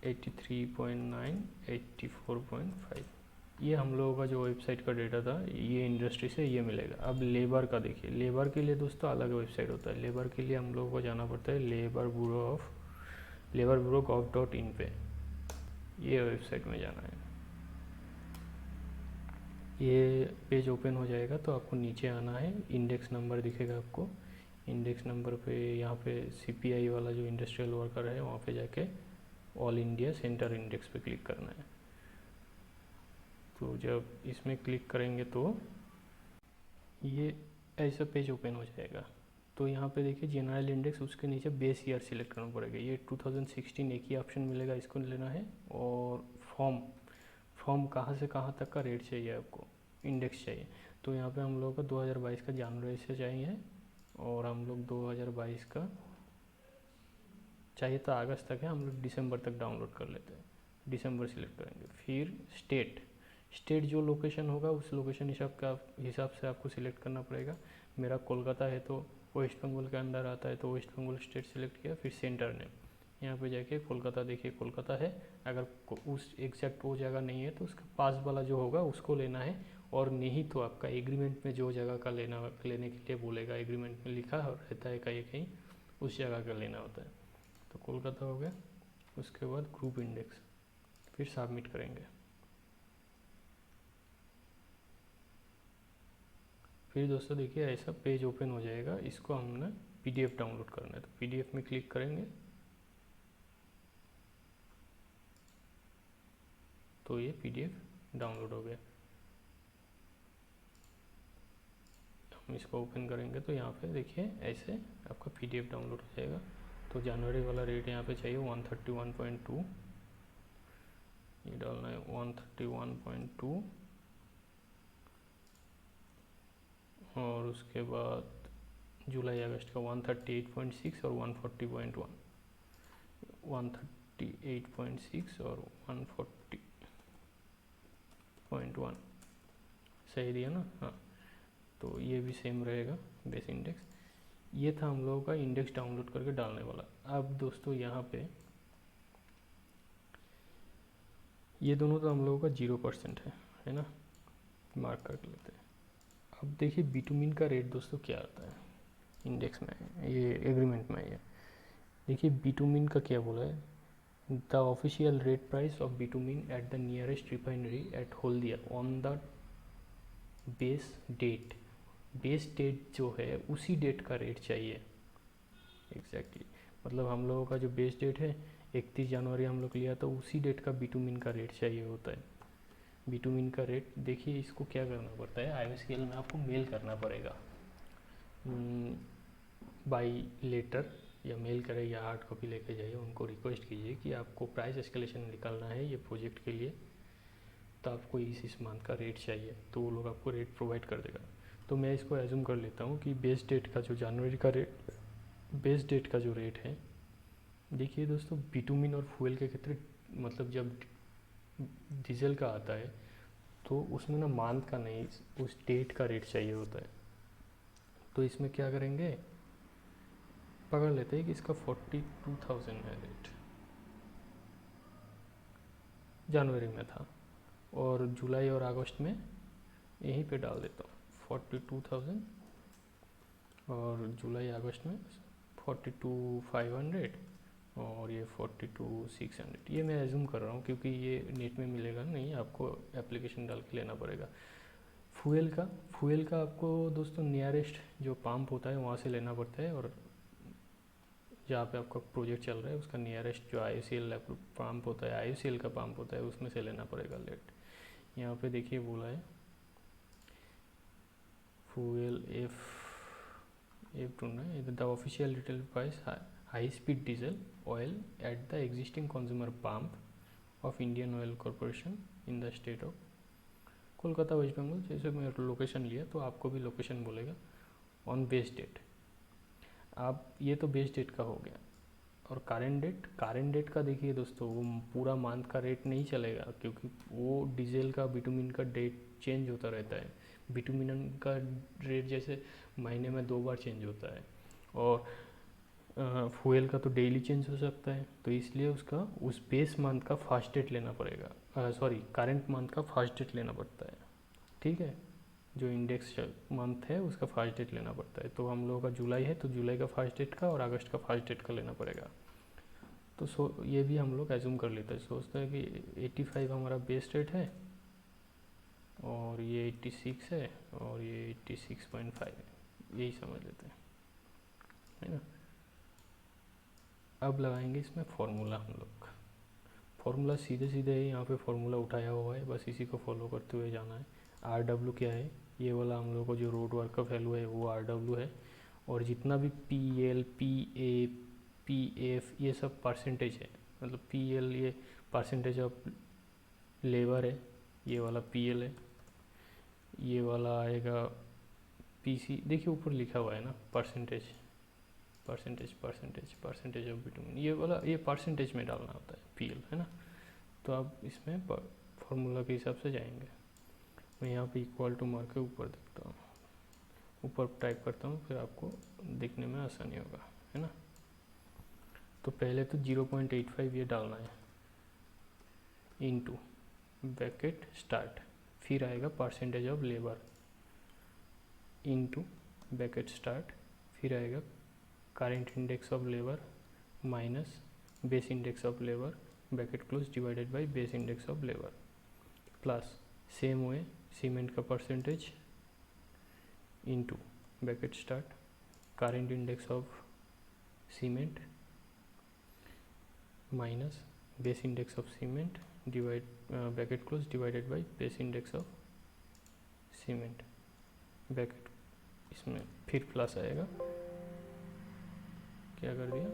83.9, 84.5। ये हम लोगों का जो वेबसाइट का डेटा था, ये इंडस्ट्री से ये मिलेगा। अब लेबर का देखिए, लेबर के लिए दोस्तों अलग वेबसाइट होता है। लेबर के लिए हम लोगों को जाना पड़ता है लेबर ब्यूरो gov.in पे, ये वेबसाइट में जाना है। ये पेज ओपन हो जाएगा तो आपको नीचे आना है, इंडेक्स नंबर दिखेगा आपको, इंडेक्स नंबर पे यहाँ पे CPI वाला जो इंडस्ट्रियल वर्कर है वहाँ पे जाके ऑल इंडिया सेंटर इंडेक्स पे क्लिक करना है। तो जब इसमें क्लिक करेंगे तो ये ऐसा पेज ओपन हो जाएगा। तो यहाँ पे देखिए जनरल इंडेक्स, उसके नीचे बेस ईयर सिलेक्ट करना पड़ेगा। ये 2016 एक ही ऑप्शन मिलेगा, इसको लेना है। और फॉर्म कहाँ से कहाँ तक का रेट चाहिए आपको, इंडेक्स चाहिए। तो यहाँ पे हम लोग का 2022 का जनवरी से चाहिए, और हम लोग 2022 का चाहिए तो अगस्त तक है, हम लोग दिसंबर तक डाउनलोड कर लेते हैं। दिसंबर सिलेक्ट करेंगे, फिर स्टेट जो लोकेशन होगा उस लोकेशन हिसाब से आपको सिलेक्ट करना पड़ेगा। मेरा कोलकाता है तो वेस्ट बंगाल के अंदर आता है, तो वेस्ट बंगाल स्टेट सिलेक्ट किया, फिर सेंटर नेम, यहाँ पे जाके कोलकाता, देखिए कोलकाता है। अगर उस एग्जैक्ट वो जगह नहीं है तो उसका पास वाला जो होगा उसको लेना है, और नहीं तो आपका एग्रीमेंट में जो जगह का लेने के लिए बोलेगा, एग्रीमेंट में लिखा रहता है कहीं कहीं, उस जगह का लेना होता है। तो कोलकाता हो गया, उसके बाद ग्रुप इंडेक्स, फिर सबमिट करेंगे। फिर दोस्तों देखिए ऐसा पेज ओपन हो जाएगा। इसको हमने PDF डाउनलोड करना है, तो PDF में क्लिक करेंगे तो ये PDF डाउनलोड हो गया। हम इसको ओपन करेंगे तो यहाँ पे देखिए ऐसे आपका PDF डाउनलोड हो जाएगा। तो जनवरी वाला रेट यहाँ पे चाहिए 131.2, ये डालना है 131.2, और उसके बाद जुलाई अगस्त का 138.6 और 140.1, 138.6 और 140.1 सही दिया ना। हाँ, तो ये भी सेम रहेगा बेस इंडेक्स। ये था हम लोगों का इंडेक्स डाउनलोड करके डालने वाला। अब दोस्तों यहाँ पे ये दोनों तो हम लोगों का 0% है ना, मार्क कर लेते हैं। अब देखिए बिटुमिन का रेट दोस्तों क्या आता है इंडेक्स में, ये एग्रीमेंट में। ये देखिए बिटुमिन का क्या बोला है, the official rate price of bitumen at the nearest refinery at Haldia on the base date. Base date जो है उसी डेट का रेट चाहिए एग्जैक्टली। मतलब हम लोगों का जो बेस डेट है 31 जनवरी हम लोग लिया, तो उसी डेट का बिटुमिन का रेट चाहिए होता है। बिटुमिन का रेट देखिए, इसको क्या करना पड़ता है, IOSQL में आपको मेल करना पड़ेगा बाई लेटर या मेल करें या हार्ड कॉपी लेके जाइए, उनको रिक्वेस्ट कीजिए कि आपको प्राइस एस्केलेशन निकालना है ये प्रोजेक्ट के लिए, तो आपको इस मंथ का रेट चाहिए, तो वो लोग आपको रेट प्रोवाइड कर देगा। तो मैं इसको एज्यूम कर लेता हूँ कि बेस डेट का जो जनवरी का रेट, बेस डेट का जो रेट है, देखिए दोस्तों बिटुमिन और फ्यूल के क्षेत्र, मतलब जब डीजल का आता है तो उसमें ना मंथ का नहीं, उस डेट का रेट चाहिए होता है। तो इसमें क्या करेंगे, पकड़ लेते हैं कि इसका 42,000 है रेट, जनवरी में था, और जुलाई और अगस्त में यहीं पे डाल देता हूँ 42,000, और जुलाई अगस्त में 42,500, और ये 42,600। ये मैं एज्यूम कर रहा हूँ क्योंकि ये नेट में मिलेगा नहीं, आपको एप्लीकेशन डाल के लेना पड़ेगा। फ्यूल का आपको दोस्तों नियरेस्ट जो पंप होता है वहाँ से लेना पड़ता है, और जहाँ पे आपका प्रोजेक्ट चल रहा है उसका नियरेस्ट जो IOCL पंप होता है, IOCL का पंप होता है, उसमें से लेना पड़ेगा लेट। यहाँ पे देखिए बोला है फ्यूल एफ ढूंढना है, the official retail price high speed diesel oil at the existing consumer pump of Indian Oil Corporation in the state of Kolkata West Bengal. जैसे मैं लोकेशन लिया तो आपको भी लोकेशन बोलेगा ऑन बेस डेट। आप ये तो बेस डेट का हो गया, और कारेंट डेट का देखिए दोस्तों, वो पूरा मंथ का रेट नहीं चलेगा क्योंकि वो डीजल का बिटुमिन का डेट चेंज होता रहता है। बिटुमिन का रेट जैसे महीने में 2 बार चेंज होता है, और फ्यूल का तो डेली चेंज हो सकता है, तो इसलिए उसका उस बेस मंथ का फर्स्ट डेट लेना पड़ेगा, सॉरी करंट मंथ का फर्स्ट डेट लेना पड़ता है, ठीक है। जो इंडेक्स मंथ है उसका फर्स्ट डेट लेना पड़ता है। तो हम लोगों का जुलाई है तो जुलाई का फर्स्ट डेट का और अगस्त का फर्स्ट डेट का लेना पड़ेगा। तो ये भी हम लोग एज्यूम कर लेते हैं, सोचते हैं कि 85 हमारा बेस रेट है, और ये 86 है, और ये 86.5 है, यही समझ लेते हैं, है ना। अब लगाएंगे इसमें फॉर्मूला हम लोग। फॉर्मूला सीधे सीधे ही यहाँ पे फॉर्मूला उठाया हुआ है, बस इसी को फॉलो करते हुए जाना है। RW क्या है, ये वाला हम लोग को जो रोड वर्क का वैल्यू है वो RW है, और जितना भी PL PA PF ये सब परसेंटेज है, मतलब PL ये परसेंटेज ऑफ लेबर है, ये वाला PL है, ये वाला आएगा PC, देखिए ऊपर लिखा हुआ है ना percentage percentage percentage percentage of bitumen, ये वाला ये परसेंटेज में डालना होता है PL, है ना। तो आप इसमें फॉर्मूला के हिसाब से जाएंगे। मैं यहाँ पे इक्वल टू मार के ऊपर देखता हूँ, ऊपर टाइप करता हूँ, फिर आपको देखने में आसानी होगा, है ना। तो पहले तो 0.85 ये डालना है, इनटू ब्रैकेट स्टार्ट, फिर आएगा percentage of labour, into bracket start, फिर आएगा current index of labour minus base index of labour bracket close divided by base index of labour, plus same way cement का percentage into bracket start current index of cement minus base index of cement divide bracket close divided by base index of cement bracket, इसमें फिर प्लस आएगा, क्या कर दिया,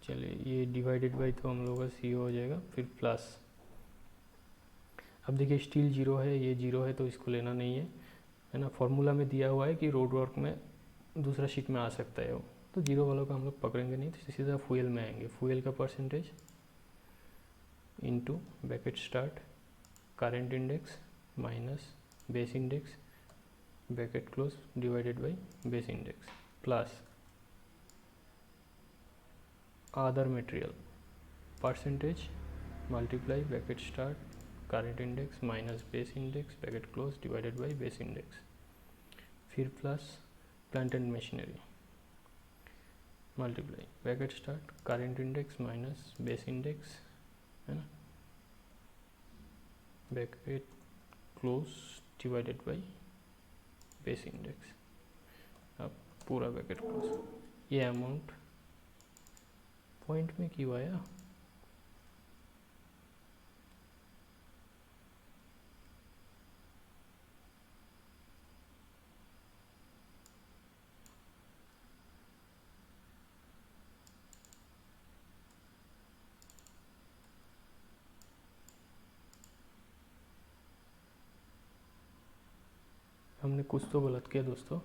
चलिए ये डिवाइडेड बाई तो हम लोगों का CO हो जाएगा, फिर प्लस। अब देखिए स्टील 0 है, ये 0 है तो इसको लेना नहीं है ना। फॉर्मूला में दिया हुआ है कि रोड वर्क में दूसरा शीट में आ सकता है वो, तो 0 वालों का हम लोग पकड़ेंगे नहीं, तो सीधा फ्यूल में आएंगे। फ्यूल का percentage into bracket start current index minus base index bracket close divided by base index, plus other material percentage multiply bracket start current index minus base index bracket close divided by base index, फिर plus plant and machinery multiply bracket start current index minus base index, है ना, bracket close divided by base index. अब पूरा ब्रैकेट क्लोज, ये अमाउंट पॉइंट में क्यों आया, हमने कुछ तो गलत किया दोस्तों,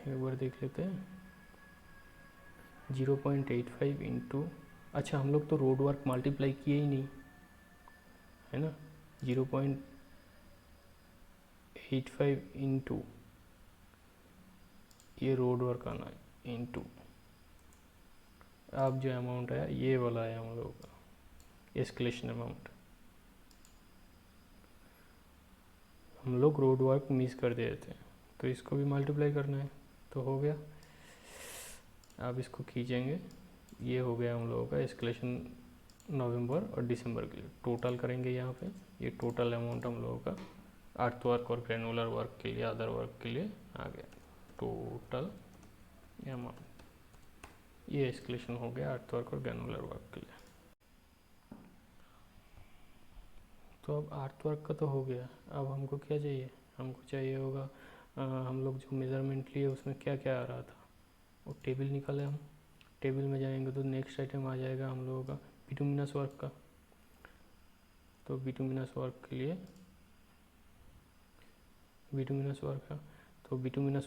एक बार देख लेते हैं। 0.85 इंटू, अच्छा हम लोग तो रोड वर्क मल्टीप्लाई किए ही नहीं है ना। 0.85 इंटू ये रोड वर्क आना है इंटू अब जो अमाउंट आया ये वाला है हम लोगों का एस्केलेशन अमाउंट। हम लोग रोड वर्क मिस कर दिए थे तो इसको भी मल्टीप्लाई करना है, तो हो गया। अब इसको खींचेंगे, ये हो गया हम लोगों का एस्केलेशन नवंबर और दिसंबर के लिए। टोटल करेंगे यहाँ पे, ये टोटल अमाउंट हम लोगों का अर्थ वर्क और ग्रेनुलर वर्क के लिए, अदर वर्क के लिए आ गया टोटल अमाउंट। ये एस्केलेशन हो गया अर्थ वर्क और ग्रेनुलर वर्क के लिए। तो अब अर्थ वर्क का तो हो गया, अब हमको क्या चाहिए, हमको चाहिए होगा हम लोग जो मेज़रमेंट लिए उसमें क्या क्या आ रहा था वो टेबल निकाले हम। टेबल में जाएंगे तो नेक्स्ट आइटम आ जाएगा हम लोगों का बिटुमिनस वर्क का। तो बिटुमिनस वर्क के लिए बिटुमिनस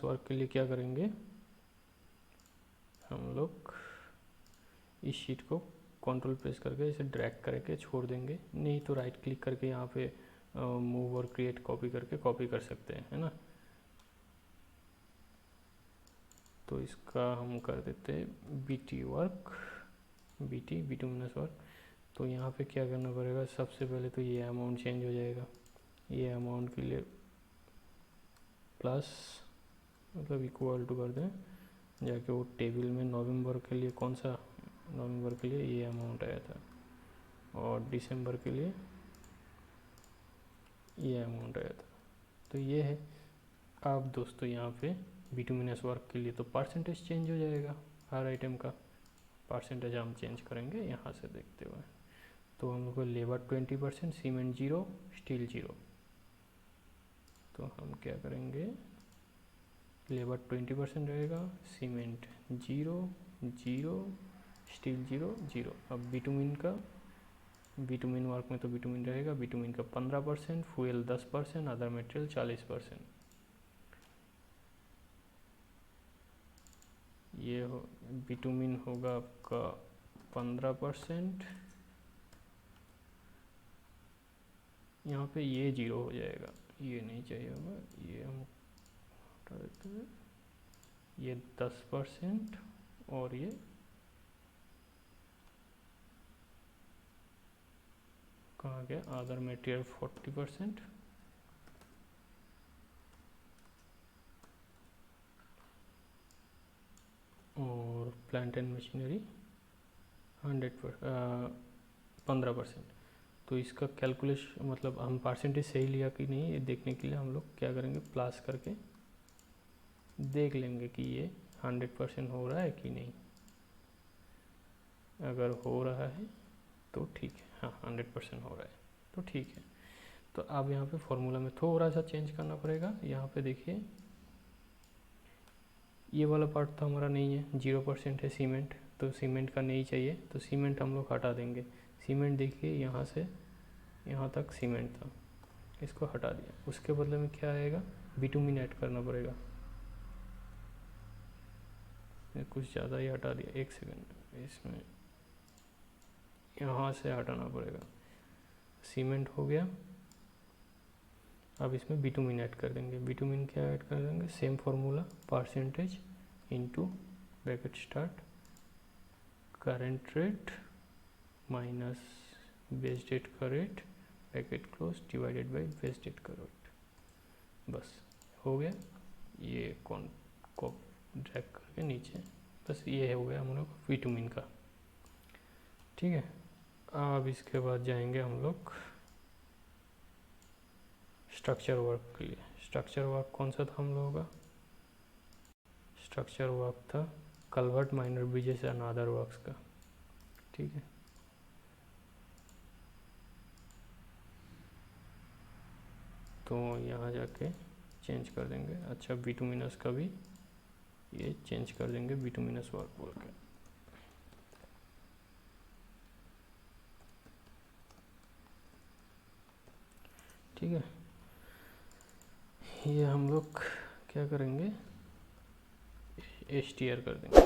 वर्क के लिए क्या करेंगे हम लोग, इस शीट को कंट्रोल प्रेस करके इसे ड्रैग करके छोड़ देंगे, नहीं तो राइट क्लिक करके यहाँ पे मूव और क्रिएट कॉपी करके कॉपी कर सकते हैं, है ना। तो इसका हम कर देते हैं BT work, BT bituminous work. तो यहाँ पे क्या करना पड़ेगा, सबसे पहले तो ये अमाउंट चेंज हो जाएगा। ये अमाउंट के लिए प्लस मतलब इक्वल टू कर दें, जाके वो टेबल में नवंबर के लिए कौन सा, नवंबर के लिए ये अमाउंट आया था और दिसंबर के लिए ये अमाउंट आया था। तो ये है। अब दोस्तों यहाँ पे बिटुमिनस वर्क के लिए तो परसेंटेज चेंज हो जाएगा, हर आइटम का परसेंटेज हम चेंज करेंगे यहाँ से देखते हुए। तो हम लोग को लेबर 20%, सीमेंट 0, स्टील 0। तो हम क्या करेंगे, लेबर 20% रहेगा, सीमेंट 0, 0, स्टील 0, 0। अब बिटुमिन वर्क में तो बिटुमिन रहेगा, बिटुमिन का 15%, फ्यूल 10%, अदर मटेरियल 40%। ये हो बिटुमिन होगा आपका 15%, यहाँ पे ये 0 हो जाएगा, ये नहीं चाहिए होगा, ये हम हटा देते हैं। ये 10% और ये कहाँ गया, अदर मटेरियल 40% और प्लांट एंड मशीनरी 15%। तो इसका कैलकुलेशन मतलब हम परसेंटेज सही लिया कि नहीं ये देखने के लिए हम लोग क्या करेंगे, प्लस करके देख लेंगे कि ये 100% हो रहा है कि नहीं। अगर हो रहा है तो ठीक है, हाँ 100% हो रहा है तो ठीक है। तो अब यहाँ पे फॉर्मूला में थोड़ा सा चेंज करना पड़ेगा। यहाँ पे देखिए ये वाला पार्ट तो हमारा नहीं है, 0% है सीमेंट, तो सीमेंट का नहीं चाहिए, तो सीमेंट हम लोग हटा देंगे। सीमेंट देखिए यहाँ से यहाँ तक सीमेंट था, इसको हटा दिया। उसके बदले में क्या आएगा, बिटुमिन ऐड करना पड़ेगा। कुछ ज़्यादा ही हटा दिया, एक सेकंड, इसमें यहाँ से हटाना पड़ेगा। सीमेंट हो गया, अब इसमें बिटुमिन ऐड कर देंगे। बिटुमिन क्या ऐड कर देंगे, same formula, percentage into bracket start current rate minus base date का rate bracket close divided by base date का रेट। बस हो गया, ये कौन को ड्रैग करके नीचे, बस ये हो गया हम लोग बिटुमिन का। ठीक है, अब इसके बाद जाएंगे हम लोग स्ट्रक्चर वर्क के लिए। स्ट्रक्चर वर्क कौन सा था हम लोगों का, स्ट्रक्चर वर्क था culvert, minor bridges and other works का। ठीक है, तो यहाँ जाके चेंज कर देंगे। अच्छा बिटुमिनस का भी ये चेंज कर देंगे, बिटुमिनस वर्क बोल के। ठीक है, ये हम लोग क्या करेंगे, str कर देंगे।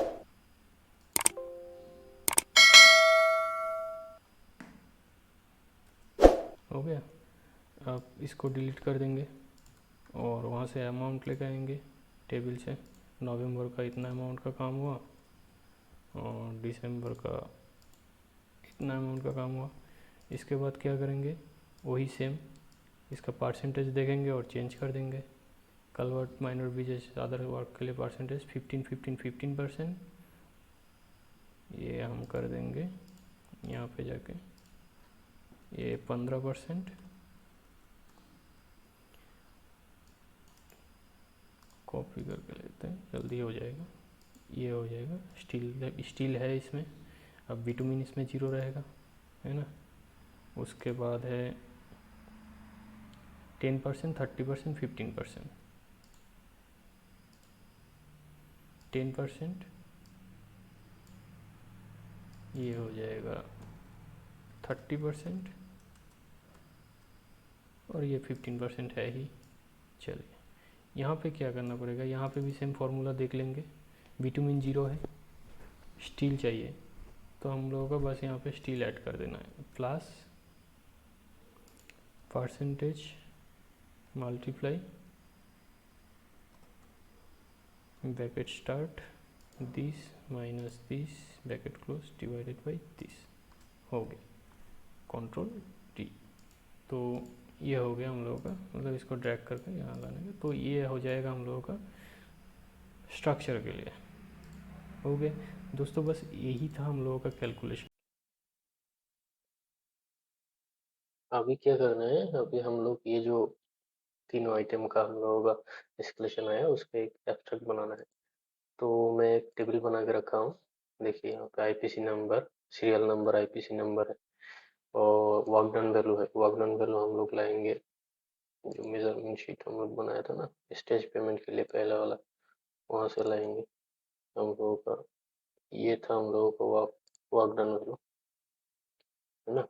हो गया। अब इसको डिलीट कर देंगे और वहाँ से अमाउंट लेकर आएंगे टेबल से। नवंबर का इतना अमाउंट का काम हुआ और दिसंबर का इतना अमाउंट का काम हुआ। इसके बाद क्या करेंगे, वही सेम इसका परसेंटेज देखेंगे और चेंज कर देंगे। कन्वर्ट माइनर बीजेस अदर वर्क के लिए परसेंटेज 15% ये हम कर देंगे यहाँ पे जाके, ये 15% कॉपी करके लेते हैं, जल्दी हो जाएगा। ये हो जाएगा, स्टील है इसमें। अब बिटुमिन इसमें 0 रहेगा, है ना। उसके बाद है 10%, 30%, 15%। 10% ये हो जाएगा 30% और ये 15% है ही। चलिए यहाँ पे क्या करना पड़ेगा, यहाँ पे भी सेम फार्मूला देख लेंगे। बिटुमिन 0 है, स्टील चाहिए, तो हम लोगों को बस यहाँ पे स्टील ऐड कर देना है, plus percentage multiply bracket start this minus this bracket close divided by this. हो गया, कंट्रोल टी। तो ये हो गया हम लोगों का, मतलब इसको ड्रैग करके यहाँ लाने का, तो ये हो जाएगा हम लोगों का स्ट्रक्चर के लिए। हो गया दोस्तों, बस यही था हम लोगों का कैलकुलेशन। अभी क्या करना है, अभी हम लोग ये जो तीनों आइटम का हम लोगों का एस्केलेशन आया उसका एक एब्स्ट्रैक्ट बनाना है। तो मैं एक टेबल बना के रखा हूँ। देखिए यहाँ पे IPC number, serial number, IPC number है और वर्क डन वैल्यू है। वर्क डन वैल्यू हम लोग लाएंगे, जो मेजरमेंट शीट हम लोग बनाया था ना स्टेज पेमेंट के लिए पहला वाला, वहाँ से लाएंगे हम लोगों का। ये था हम लोगों का वर्क डन वैल्यू, है ना।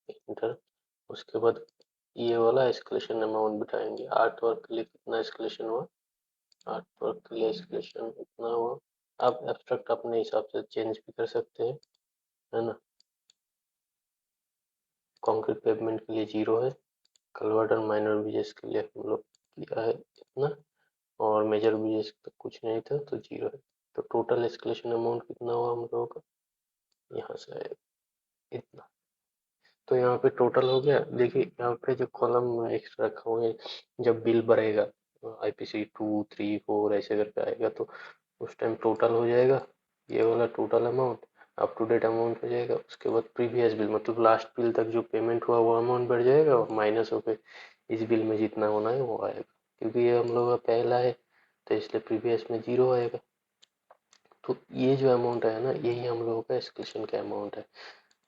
इंटर, उसके बाद ये वाला एस्केलेशन अमाउंट बिठाएंगे। आर्ट वर्क के लिए कितना एस्केलेशन हुआ, आर्ट वर्क के लिए एस्केलेशन कितना हुआ। आप एब्स्ट्रैक्ट अपने हिसाब से चेंज भी कर सकते हैं, है ना। कंक्रीट पेवमेंट के लिए 0 है, कन्वर्टर माइनर ब्रिजेस के लिए हम लोग किया है इतना, और मेजर ब्रिजेस तो कुछ नहीं था तो 0 है। तो टोटल एस्केलेशन अमाउंट कितना हुआ हम लोगों का, यहाँ से आएगा इतना। तो यहाँ पे टोटल हो गया। देखिए यहाँ पे जो कॉलम एक्स्ट्रा रखा हुआ है, जब बिल भरेगा आईपीसी 2, 3, 4 ऐसे करके आएगा तो उस टाइम टोटल हो जाएगा, ये वाला total amount up to date amount हो जाएगा। उसके बाद प्रीवियस बिल, मतलब लास्ट बिल तक जो पेमेंट हुआ वो अमाउंट बढ़ जाएगा और माइनस होकर इस बिल में जितना होना है वो आएगा। क्योंकि ये हम लोग का पहला है तो इसलिए प्रीवियस में 0 आएगा। तो ये जो अमाउंट है ना, यही हम लोगों का एस्केलेशन का अमाउंट है,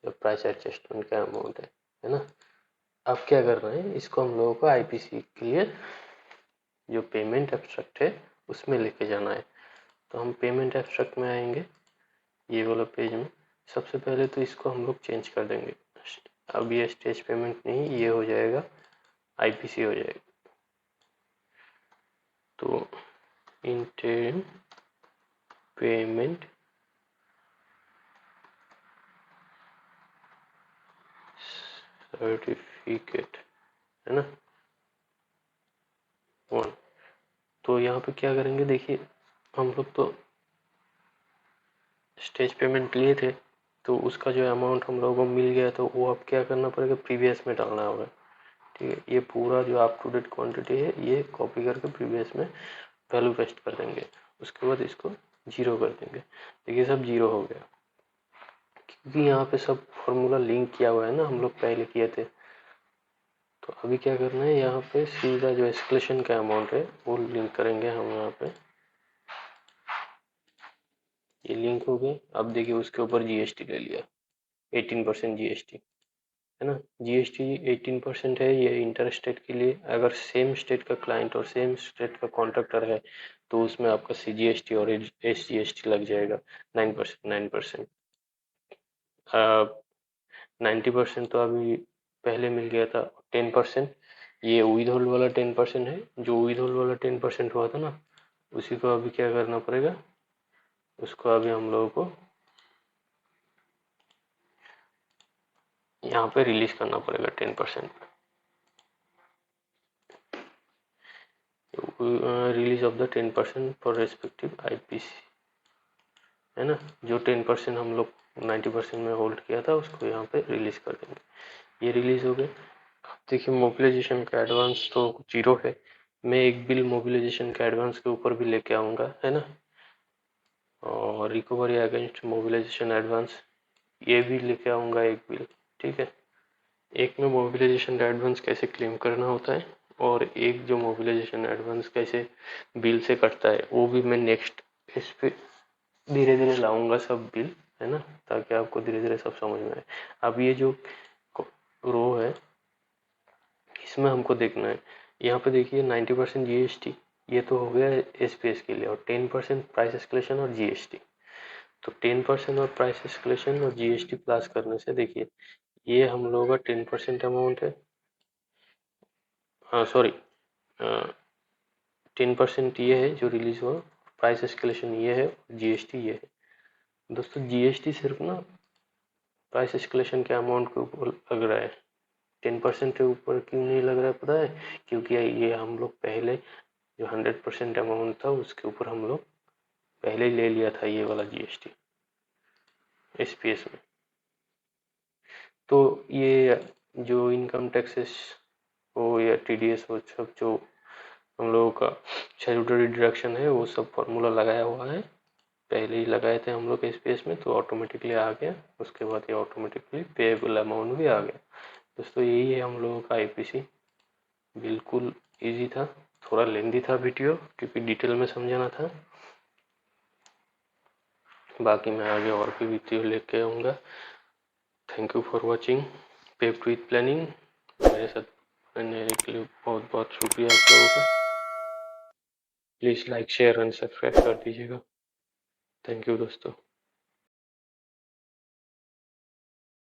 जो प्राइस एडजस्टमेंट का अमाउंट है ना। अब क्या करना है, इसको हम लोगों को आईपीसी के लिए जो पेमेंट एब्स्ट्रैक्ट है उसमें लेके जाना है। तो हम पेमेंट एब्स्ट्रैक्ट में आएंगे, ये वाला पेज में। सबसे पहले तो इसको हम लोग चेंज कर देंगे। अब ये स्टेज पेमेंट नहीं, ये हो जाएगा आईपीसी हो जाएगा। तो इंटरिम पेमेंट सर्टिफिकेट, है ना, 1। तो यहाँ पे क्या करेंगे, देखिए हम लोग तो स्टेज पेमेंट लिए थे तो उसका जो अमाउंट हम लोगों को मिल गया, तो वो अब क्या करना पड़ेगा, प्रीवियस में डालना होगा। ठीक है, ये पूरा जो अप टू डेट क्वांटिटी है ये कॉपी करके प्रीवियस में वैल्यू पेस्ट कर देंगे। उसके बाद इसको 0 कर देंगे। देखिए सब 0 हो गया, क्योंकि यहाँ पे सब फॉर्मूला लिंक किया हुआ है ना, हम लोग पहले किए थे। तो अभी क्या करना है, यहाँ पे सीधा जो एस्केलेशन का अमाउंट है वो लिंक करेंगे हम यहाँ पे। ये लिंक हो गया। अब देखिए उसके ऊपर जीएसटी ले लिया, 18% जीएसटी, है ना। जीएसटी 18% है, ये इंटर स्टेट के लिए। अगर सेम स्टेट का क्लाइंट और सेम स्टेट का कॉन्ट्रैक्टर है तो उसमें आपका सीजीएसटी और एसजीएसटी लग जाएगा 9%। 9%। 90% तो अभी पहले मिल गया था 10%, ये विद होल्ड वाला 10% है। जो विद होल्ड वाला 10% हुआ था ना, उसी को अभी क्या करना पड़ेगा, उसको अभी हम लोगों को यहाँ पे रिलीज करना पड़ेगा 10%। Release of the 10% for respective IPC, है ना। जो 10% हम लोग 90% में होल्ड किया था उसको यहाँ पे रिलीज कर देंगे। ये रिलीज हो गए। अब देखिए मोबिलाइजेशन का एडवांस तो 0 है। मैं एक बिल मोबिलाइजेशन का एडवांस के ऊपर भी लेके आऊँगा, है ना। और रिकवरी अगेंस्ट मोबिलाइजेशन एडवांस ये भी लेके आऊँगा एक बिल, ठीक है। एक में मोबिलाइजेशन एडवांस कैसे क्लेम करना होता है और एक जो मोबिलाइजेशन एडवांस कैसे बिल से कटता है वो भी मैं नेक्स्ट इस पे धीरे धीरे लाऊंगा सब बिल, है ना, ताकि आपको धीरे धीरे सब समझ में आए। अब ये जो रो है इसमें हमको देखना है, यहाँ पे देखिए 90% जीएसटी, ये तो हो गया एसपीएस के लिए, और 10% प्राइस एस्केलेशन और जीएसटी। तो 10% और प्राइस एस्केलेशन और जीएसटी प्लस करने से देखिए ये हम लोगों का 10% अमाउंट है, हाँ सॉरी 10% ये है जो रिलीज हुआ, प्राइस एस्केलेशन ये है, जीएसटी ये है। दोस्तों जीएसटी सिर्फ ना प्राइस एस्केलेशन के अमाउंट के ऊपर लग रहा है, 10% के ऊपर क्यों नहीं लग रहा है पता है, क्योंकि ये हम लोग पहले जो 100% अमाउंट था उसके ऊपर हम लोग पहले ही ले लिया था ये वाला जीएसटी एसपीएस में। तो ये जो इनकम टैक्सेस हो या टीडीएस हो, सब जो हम लोगों का स्टैट्यूटरी डिडक्शन है वो सब फॉर्मूला लगाया हुआ है, पहले ही लगाए थे हम लोग एसपीएस में, तो ऑटोमेटिकली आ गया। उसके बाद ये ऑटोमेटिकली पेएबल अमाउंट भी आ गया। दोस्तों यही है हम लोगों का आईपीसी, बिल्कुल इजी था, थोड़ा लेंदी था वीडियो क्योंकि डिटेल में समझाना था। बाकी मैं आगे और भी वीडियो लेके आऊँगा। Thank you for watching पेप्ड with planning. मेरे साथ रहने के लिए बहुत बहुत शुक्रिया आप लोगों का। Please like share and subscribe कर दीजिएगा। थैंक यू दोस्तों।